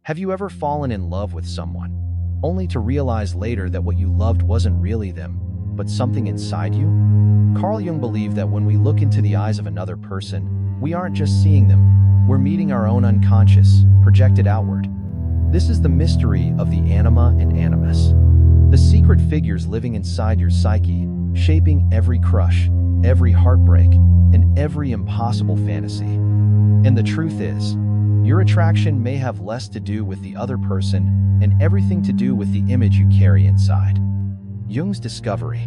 Have you ever fallen in love with someone, only to realize later that what you loved wasn't really them, but something inside you? Carl Jung believed that when we look into the eyes of another person, we aren't just seeing them, we're meeting our own unconscious, projected outward. This is the mystery of the Anima and Animus. The secret figures living inside your psyche, shaping every crush, every heartbreak, and every impossible fantasy. And the truth is, your attraction may have less to do with the other person and everything to do with the image you carry inside. Jung's discovery.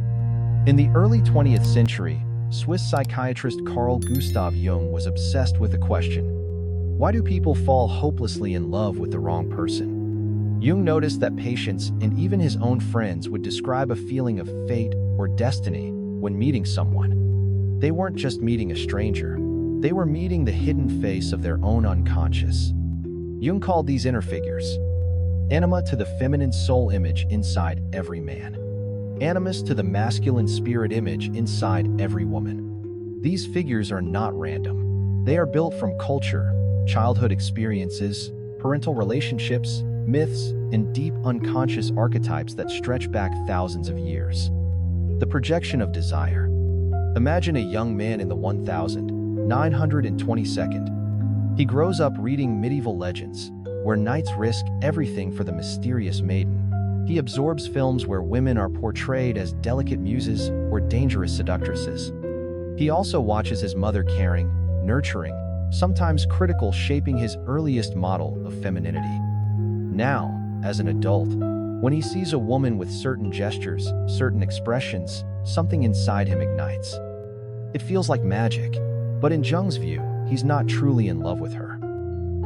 In the early 20th century, Swiss psychiatrist Carl Gustav Jung was obsessed with the question, why do people fall hopelessly in love with the wrong person? Jung noticed that patients and even his own friends would describe a feeling of fate or destiny when meeting someone. They weren't just meeting a stranger, they were meeting the hidden face of their own unconscious. Jung called these inner figures anima to the feminine soul image inside every man, animus to the masculine spirit image inside every woman. These figures are not random. They are built from culture, childhood experiences, parental relationships, myths, and deep unconscious archetypes that stretch back thousands of years. The projection of desire. Imagine a young man in the 1922nd. He grows up reading medieval legends, where knights risk everything for the mysterious maiden. He absorbs films where women are portrayed as delicate muses or dangerous seductresses. He also watches his mother caring, nurturing, sometimes critical, shaping his earliest model of femininity. Now, as an adult, when he sees a woman with certain gestures, certain expressions, something inside him ignites. It feels like magic, but in Jung's view, he's not truly in love with her.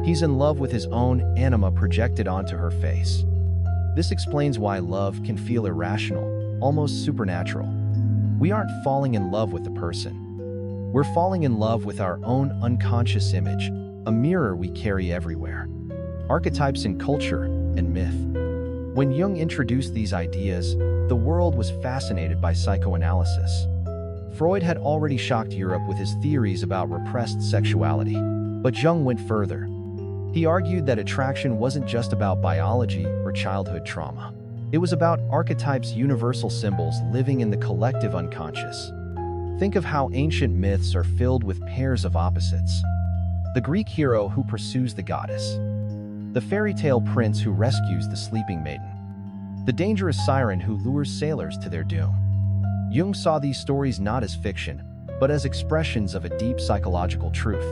He's in love with his own anima projected onto her face. This explains why love can feel irrational, almost supernatural. We aren't falling in love with the person. We're falling in love with our own unconscious image, a mirror we carry everywhere. Archetypes in culture and myth. When Jung introduced these ideas, the world was fascinated by psychoanalysis. Freud had already shocked Europe with his theories about repressed sexuality, but Jung went further. He argued that attraction wasn't just about biology or childhood trauma. It was about archetypes, universal symbols living in the collective unconscious. Think of how ancient myths are filled with pairs of opposites. The Greek hero who pursues the goddess. The fairy tale prince who rescues the sleeping maiden. The dangerous siren who lures sailors to their doom. Jung saw these stories not as fiction, but as expressions of a deep psychological truth.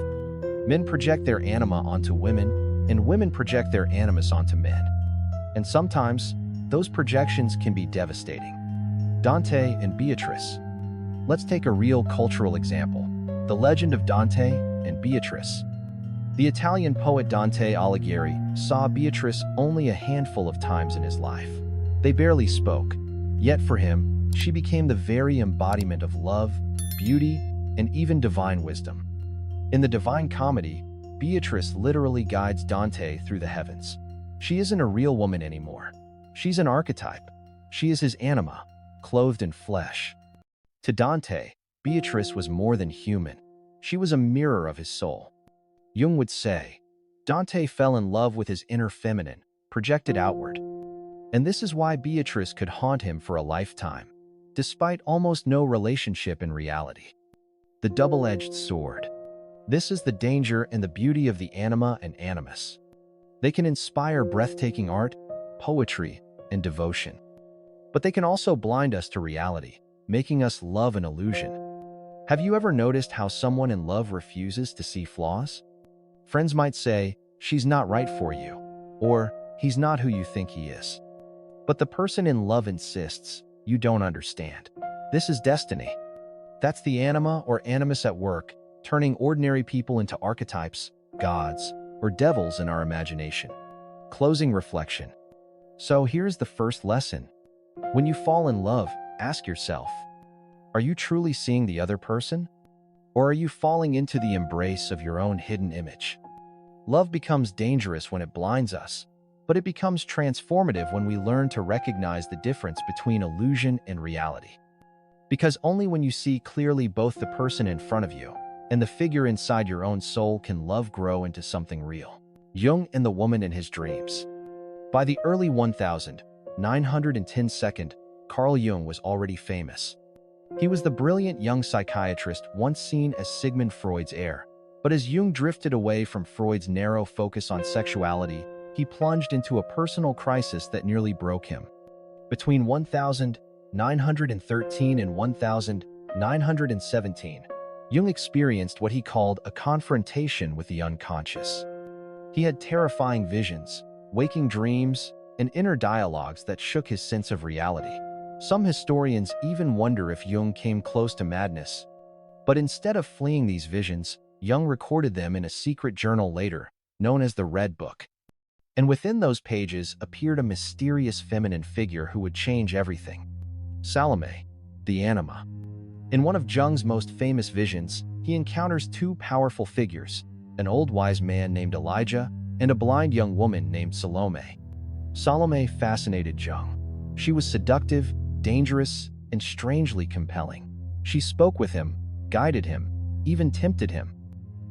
Men project their anima onto women, and women project their animus onto men. And sometimes, those projections can be devastating. Dante and Beatrice. Let's take a real cultural example. The legend of Dante and Beatrice. The Italian poet Dante Alighieri saw Beatrice only a handful of times in his life. They barely spoke, yet for him, she became the very embodiment of love, beauty, and even divine wisdom. In the Divine Comedy, Beatrice literally guides Dante through the heavens. She isn't a real woman anymore. She's an archetype. She is his anima, clothed in flesh. To Dante, Beatrice was more than human. She was a mirror of his soul. Jung would say, Dante fell in love with his inner feminine, projected outward. And this is why Beatrice could haunt him for a lifetime, despite almost no relationship in reality. The double-edged sword. This is the danger and the beauty of the Anima and Animus. They can inspire breathtaking art, poetry, and devotion. But they can also blind us to reality, making us love an illusion. Have you ever noticed how someone in love refuses to see flaws? Friends might say, she's not right for you, or he's not who you think he is. But the person in love insists, you don't understand. This is destiny. That's the anima or animus at work, turning ordinary people into archetypes, gods, or devils in our imagination. Closing reflection. So here's the first lesson. When you fall in love, ask yourself, are you truly seeing the other person? Or are you falling into the embrace of your own hidden image? Love becomes dangerous when it blinds us, but it becomes transformative when we learn to recognize the difference between illusion and reality. Because only when you see clearly both the person in front of you and the figure inside your own soul can love grow into something real. Jung and the Woman in His Dreams. By the early 1910s, Carl Jung was already famous. He was the brilliant young psychiatrist once seen as Sigmund Freud's heir. But as Jung drifted away from Freud's narrow focus on sexuality, he plunged into a personal crisis that nearly broke him. Between 1913 and 1917, Jung experienced what he called a confrontation with the unconscious. He had terrifying visions, waking dreams, and inner dialogues that shook his sense of reality. Some historians even wonder if Jung came close to madness. But instead of fleeing these visions, Jung recorded them in a secret journal later, known as the Red Book. And within those pages appeared a mysterious feminine figure who would change everything. Salome, the Anima. In one of Jung's most famous visions, he encounters two powerful figures, an old wise man named Elijah and a blind young woman named Salome. Salome fascinated Jung. She was seductive, dangerous, and strangely compelling. She spoke with him, guided him, even tempted him.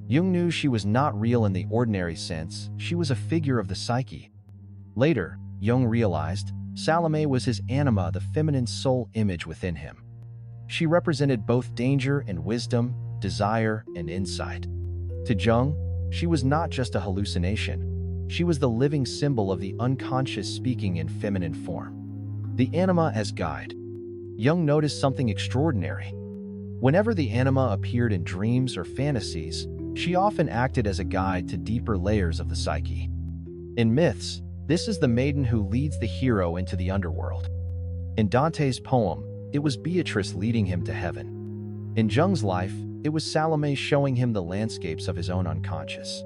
Jung knew she was not real in the ordinary sense. She was a figure of the psyche. Later, Jung realized Salome was his anima, the feminine soul image within him. She represented both danger and wisdom, desire and insight. To Jung, she was not just a hallucination. She was the living symbol of the unconscious speaking in feminine form. The anima as guide. Jung noticed something extraordinary. Whenever the anima appeared in dreams or fantasies, she often acted as a guide to deeper layers of the psyche. In myths, this is the maiden who leads the hero into the underworld. In Dante's poem, it was Beatrice leading him to heaven. In Jung's life, it was Salome showing him the landscapes of his own unconscious.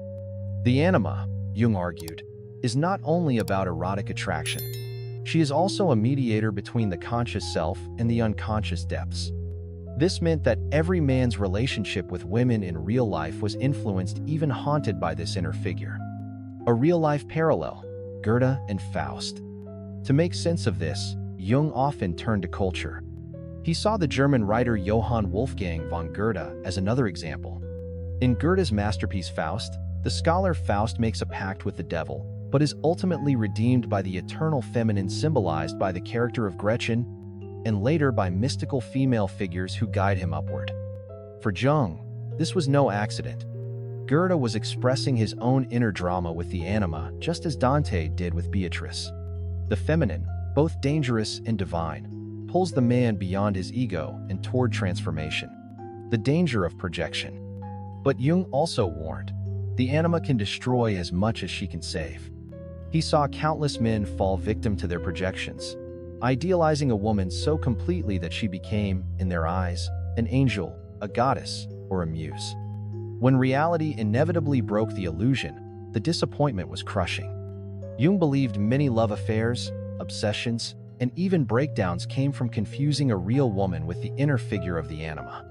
The anima, Jung argued, is not only about erotic attraction. She is also a mediator between the conscious self and the unconscious depths. This meant that every man's relationship with women in real life was influenced, even haunted by this inner figure. A real-life parallel, Goethe and Faust. To make sense of this, Jung often turned to culture. He saw the German writer Johann Wolfgang von Goethe as another example. In Goethe's masterpiece Faust, the scholar Faust makes a pact with the devil, but is ultimately redeemed by the eternal feminine symbolized by the character of Gretchen, and later by mystical female figures who guide him upward. For Jung, this was no accident. Goethe was expressing his own inner drama with the anima, just as Dante did with Beatrice. The feminine, both dangerous and divine, pulls the man beyond his ego and toward transformation. The danger of projection. But Jung also warned, the anima can destroy as much as she can save. He saw countless men fall victim to their projections, idealizing a woman so completely that she became, in their eyes, an angel, a goddess, or a muse. When reality inevitably broke the illusion, the disappointment was crushing. Jung believed many love affairs, obsessions, and even breakdowns came from confusing a real woman with the inner figure of the anima.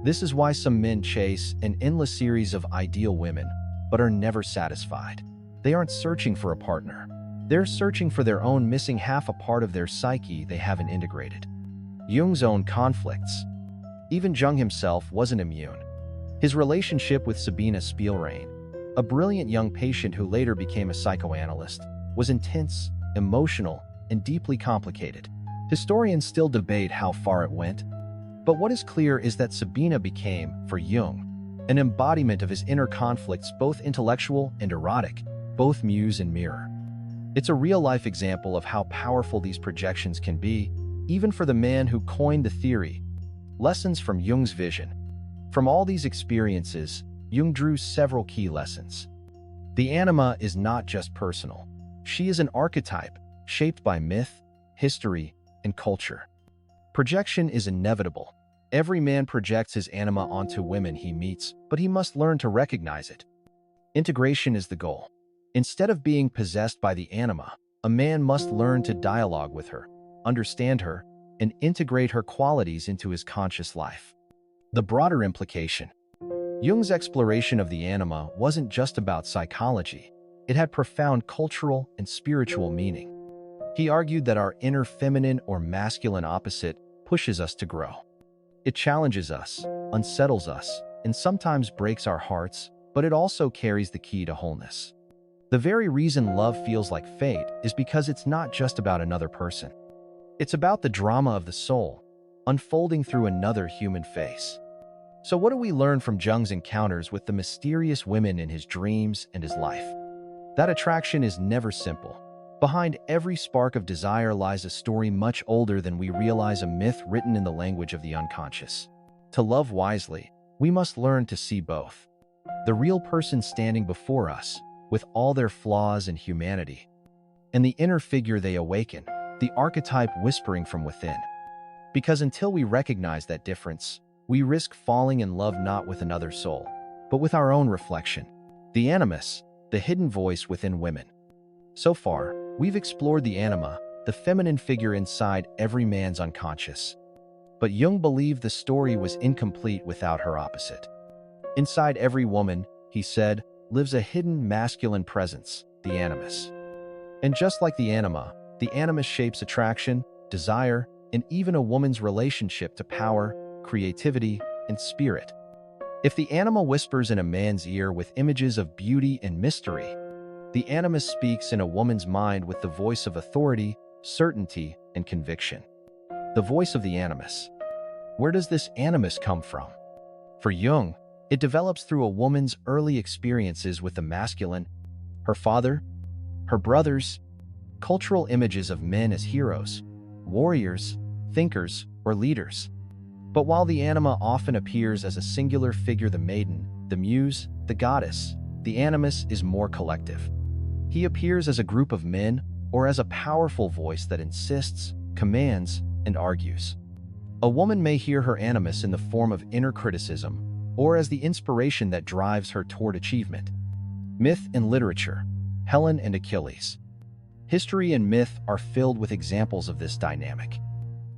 This is why some men chase an endless series of ideal women, but are never satisfied. They aren't searching for a partner. They're searching for their own missing half, a part of their psyche they haven't integrated. Jung's own conflicts. Even Jung himself wasn't immune. His relationship with Sabina Spielrein, a brilliant young patient who later became a psychoanalyst, was intense, emotional, and deeply complicated. Historians still debate how far it went, but what is clear is that Sabina became, for Jung, an embodiment of his inner conflicts, both intellectual and erotic, both muse and mirror. It's a real-life example of how powerful these projections can be, even for the man who coined the theory. Lessons from Jung's vision. From all these experiences, Jung drew several key lessons. The anima is not just personal. She is an archetype, shaped by myth, history, and culture. Projection is inevitable. Every man projects his anima onto women he meets, but he must learn to recognize it. Integration is the goal. Instead of being possessed by the anima, a man must learn to dialogue with her, understand her, and integrate her qualities into his conscious life. The broader implication. Jung's exploration of the anima wasn't just about psychology. It had profound cultural and spiritual meaning. He argued that our inner feminine or masculine opposite pushes us to grow. It challenges us, unsettles us, and sometimes breaks our hearts, but it also carries the key to wholeness. The very reason love feels like fate is because it's not just about another person. It's about the drama of the soul, unfolding through another human face. So what do we learn from Jung's encounters with the mysterious women in his dreams and his life? That attraction is never simple. Behind every spark of desire lies a story much older than we realize, a myth written in the language of the unconscious. To love wisely, we must learn to see both. The real person standing before us, with all their flaws and humanity, and the inner figure they awaken, the archetype whispering from within. Because until we recognize that difference, we risk falling in love not with another soul, but with our own reflection, the animus, the hidden voice within women. So far, we've explored the anima, the feminine figure inside every man's unconscious. But Jung believed the story was incomplete without her opposite. Inside every woman, he said, lives a hidden masculine presence, the animus. And just like the anima, the animus shapes attraction, desire, and even a woman's relationship to power, creativity, and spirit. If the anima whispers in a man's ear with images of beauty and mystery, the animus speaks in a woman's mind with the voice of authority, certainty, and conviction. The voice of the animus. Where does this animus come from? For Jung, it develops through a woman's early experiences with the masculine, her father, her brothers, cultural images of men as heroes, warriors, thinkers, or leaders. But while the anima often appears as a singular figure, the maiden, the muse, the goddess, the animus is more collective. He appears as a group of men or as a powerful voice that insists, commands, and argues. A woman may hear her animus in the form of inner criticism or as the inspiration that drives her toward achievement. Myth and literature, Helen and Achilles. History and myth are filled with examples of this dynamic.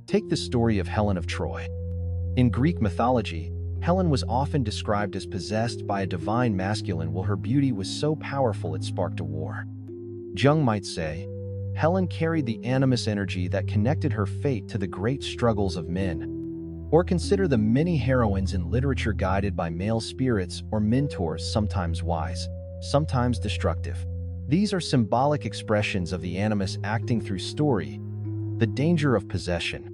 Take the story of Helen of Troy. In Greek mythology, Helen was often described as possessed by a divine masculine, while her beauty was so powerful it sparked a war. Jung might say, Helen carried the animus energy that connected her fate to the great struggles of men. Or consider the many heroines in literature guided by male spirits or mentors, sometimes wise, sometimes destructive. These are symbolic expressions of the animus acting through story, the danger of possession.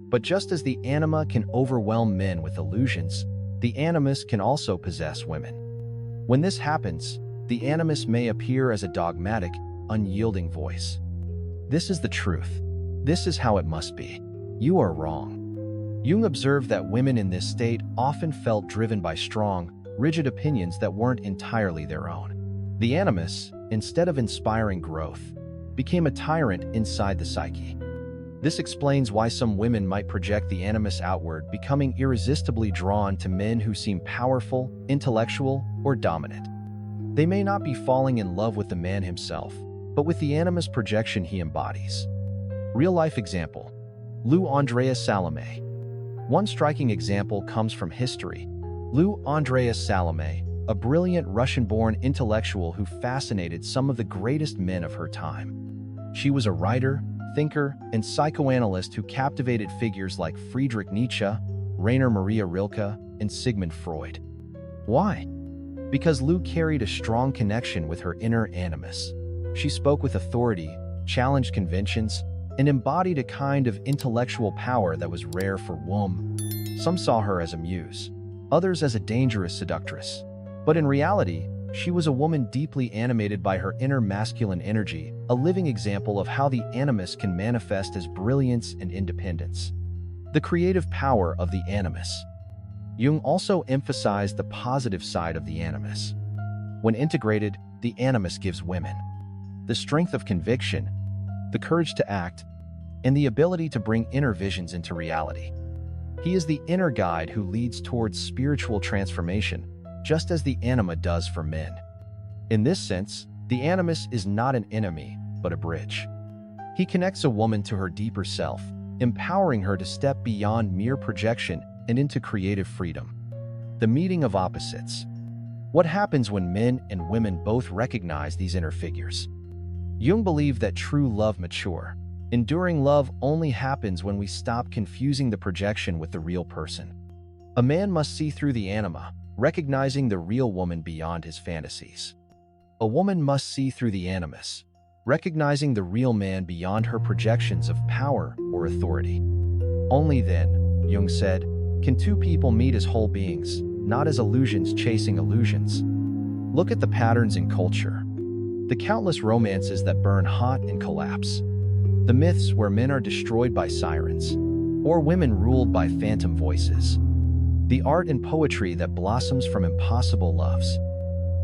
But just as the anima can overwhelm men with illusions, the animus can also possess women. When this happens, the animus may appear as a dogmatic, unyielding voice. This is the truth. This is how it must be. You are wrong. Jung observed that women in this state often felt driven by strong, rigid opinions that weren't entirely their own. The animus, instead of inspiring growth, became a tyrant inside the psyche. This explains why some women might project the animus outward, becoming irresistibly drawn to men who seem powerful, intellectual, or dominant. They may not be falling in love with the man himself, but with the animus projection he embodies. Real-life example: Lou Andreas Salome. One striking example comes from history. Lou Andreas Salome, a brilliant Russian-born intellectual who fascinated some of the greatest men of her time. She was a writer, thinker, and psychoanalyst who captivated figures like Friedrich Nietzsche, Rainer Maria Rilke, and Sigmund Freud. Why? Because Lou carried a strong connection with her inner animus. She spoke with authority, challenged conventions, and embodied a kind of intellectual power that was rare for women. Some saw her as a muse, others as a dangerous seductress. But in reality, she was a woman deeply animated by her inner masculine energy, a living example of how the animus can manifest as brilliance and independence. The creative power of the animus. Jung also emphasized the positive side of the animus. When integrated, the animus gives women the strength of conviction, the courage to act, and the ability to bring inner visions into reality. He is the inner guide who leads towards spiritual transformation, just as the anima does for men. In this sense, the animus is not an enemy, but a bridge. He connects a woman to her deeper self, empowering her to step beyond mere projection and into creative freedom. The meeting of opposites. What happens when men and women both recognize these inner figures? Jung believed that true love mature. Enduring love only happens when we stop confusing the projection with the real person. A man must see through the anima, recognizing the real woman beyond his fantasies. A woman must see through the animus, recognizing the real man beyond her projections of power or authority. Only then, Jung said, can two people meet as whole beings, not as illusions chasing illusions. Look at the patterns in culture. The countless romances that burn hot and collapse. The myths where men are destroyed by sirens, or women ruled by phantom voices. The art and poetry that blossoms from impossible loves.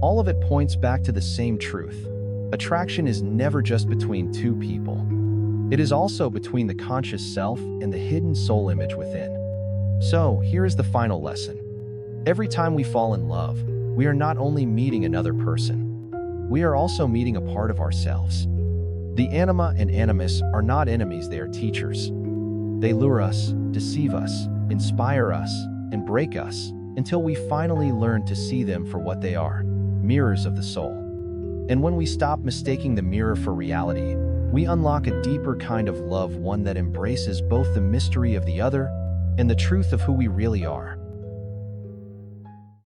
All of it points back to the same truth. Attraction is never just between two people. It is also between the conscious self and the hidden soul image within. So, here is the final lesson. Every time we fall in love, we are not only meeting another person, we are also meeting a part of ourselves. The anima and animus are not enemies, they are teachers. They lure us, deceive us, inspire us, and break us until we finally learn to see them for what they are, mirrors of the soul. And when we stop mistaking the mirror for reality, we unlock a deeper kind of love, one that embraces both the mystery of the other and the truth of who we really are.